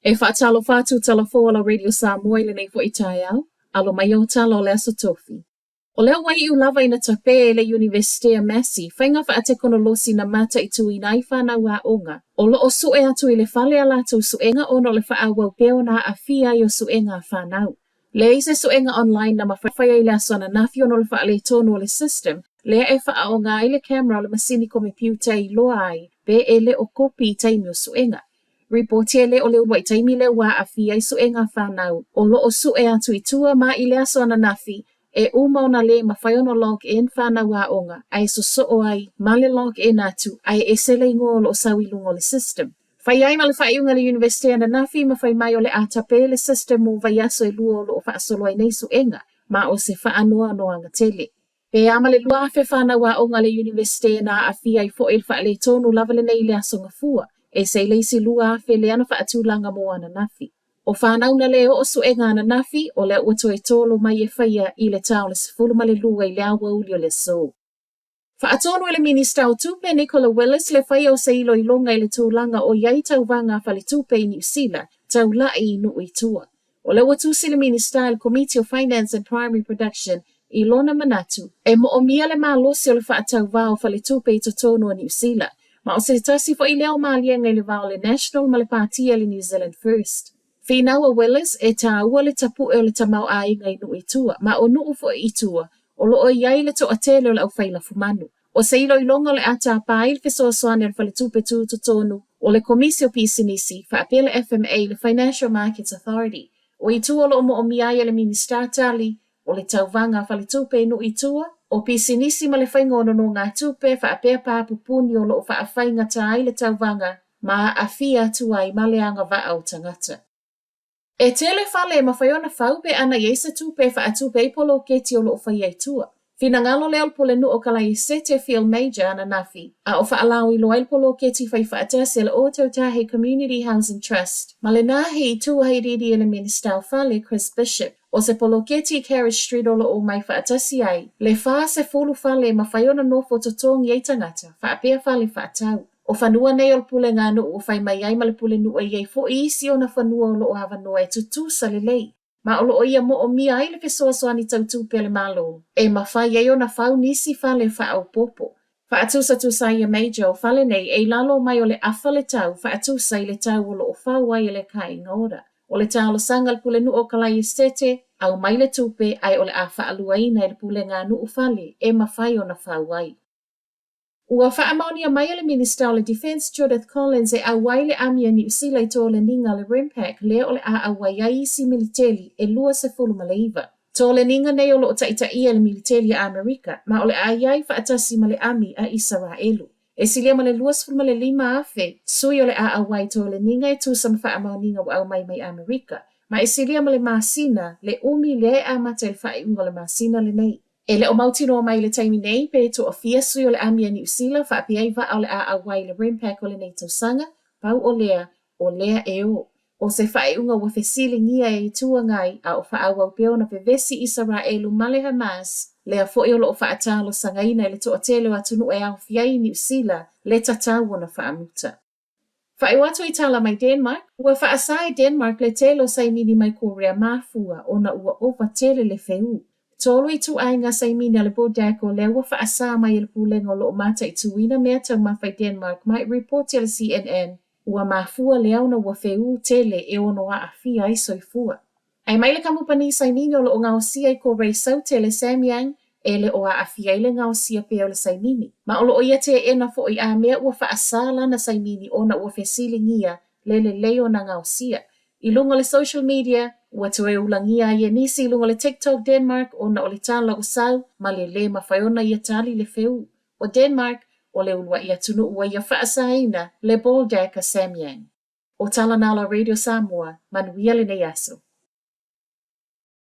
E whaatalo whātu talafo ala Radio Samoa le nei fo i tai au, alo mai o talo le aso tofi. O leo wai iu lava ina tape le Universitea Massey, whainga whaate kono losi na mata i tui nai whanau a onga. O lo o sue atu i le whale ala tu suenga ono le whaawau peo na a fia i o suenga whanau. Le ise suenga online na mawhawhai i le asona nafi ono le whaale tonu o le system, lea e whaonga i le camera o le masini ko me piute i loa ai, be e le o kopi i taimi o suenga. Reportia le o le wai taimi le wa a fia i suenga whanau, o lo o sue atu i tua ma i le asona nafi, e umauna le mawhaiono log in whanau a onga, ai so ai, ma le log in atu, ai e sele ingo lo o sawilungo le system. Whai ai ma le whaiunga le Universitea na nafi ma whai mai o le atape le system mo vai aso e lua o lo o whaasolo ai nei suenga, ma o se whaanoa noanga tele. Pe ama le lua fe whanau a onga le Universitea na a fia i fo il whaale tonu lava le nei le asonga fua, e se leisi lua fe le ana whaatulanga mo ana nafi. O whanau na leo o suenga ana nafi, o le uto e tolo mai e whaia i le tau le sifulu ma le lua i le awa uli o le so. Whaatonu e le minista o tupe Nicola Willis le whaia o se ilo i longa i le tūlanga o iai tau vanga whale tupe i New Zealand, tau lai i nu i tua. O le watusi le minista il Committee of Finance and Primary Production i lona manatu, e mo o mia le malosi o le whaatau vao whale tupe i totonu o New Zealand, ma o se tasi fo i leo maalienga i le vao le National ma le pātia le New Zealand First. Whinaua Willis e tā ua le tapu e o le tamau a inga i nui tua, ma o nuu fo i tua, o lo o iai le to atele o le au whaila fumanu. O se ilo i longa le ata pa il fiso soane le whale tupe tu tonu, o le komisio pisinisi, wha apela FMA le Financial Markets Authority, o i tua lo o miai le ministatali, o le tauvanga whale tupe i nui tua, o pisinisi ma le whaingono no ngā tupe, wha apea pāpupuni o lo o wha a whainga tai le tauvanga, ma a fia tuai ma le anga va au tangata. E tele whale ma whaiona whaupe ana iesa tupe wha atupe i polo keti o lo o whaiai tua. Fina ngalo leo pole nu o kalai sete field major ana nafi, a o wha alau i loa il polo keti whai wha atase le o tautahe Community Housing Trust. Ma le nahi i tua hairidi e le ministau whale Chris Bishop, o se polo keti i Carriage Street o lo o mai wha atase ai, le wha se fulu whale ma whaiona no fototongi e tangata, wha apea whale wha atau. O whanua nei o le pule ngā nu o whai mai ai ma le pule nu o iei fo isi o na whanua o lo o hawa noa e tutusa le lei. Ma o lo o ia mo o mia ai le fesoa soani tautupe le malo. E ma whai ei o na whau nisi whale wha au popo. Wha atusa tusa ia major o whale nei e lalo mai o le awha le tau wha atusa i le tau o lo o whau ai le kai ngora. O le tau lo sanga le pule nu o kalai sete, au mai le tupe ai o le awha aluaina i le pule ngā nu o whale e ma whai o na whau ai. Ua whaamaunia mai le Minister o le Defence Judith Collins e awai le amia ni usila i tō le ninga le Rimpack le o le a awai ai isi militeli e lua se fulu maleiva. Tō le ninga nei o lo o taita ia le militeli a Amerika, ma o le a iai whaatasi ma le ami a Israelu. E silia ma le lua se fulu ma le lima afe, sui o le a awai tō le ninga e tūsa ma whaamauninga wa au mai mai Amerika, ma e silia ma le masina le umi le a mata le whaiunga le masina le nei. E le o mautino mai le taimi nei pe to o fia sui o le amia ni usila wha api aiva au le a awai le Rimpack o le nei tausanga, pau o lea e o. O se whae unga wa fesili ngia e tua ngai a o wha awau peo na pevesi Israelu male Hamas, lea fo o lo o wha atalo sangaina le to o tele wa tunu e au fiai ni usila le tatau na wha amuta. Whae watu i tala mai Denmark, ua wha asai Denmark le telo sai mini mai Korea mafua o na ua ofa tele le feu. Tolu i tu ai ngā saimina le bodako le ua wha asa mai le pulengo lo o mata i tuina mea tau mawhai Denmark mai report le CNN ua mafua le au na ua wheu tele e ono a awhia i soifua. Ai mai le kamupani saimini o lo o ngā osia i ko reisau tele Samyang e le o a awhia i le ngā osia peo le saimini. Ma o lo o ia te ena fo i a mea ua wha asa lana saimini o na ua whesili ngia le leo na ngā osia. I lunga le social media, ua tue ulangia ia nisi lunga le TikTok Denmark o na o le tala o sau ma le mawhaiona ia tali le feu. O Denmark, o le unwa ia tunu ua ia whaasaina le Boldaka Samyang. O tala nala Radio Samoa, manuia le nei aso.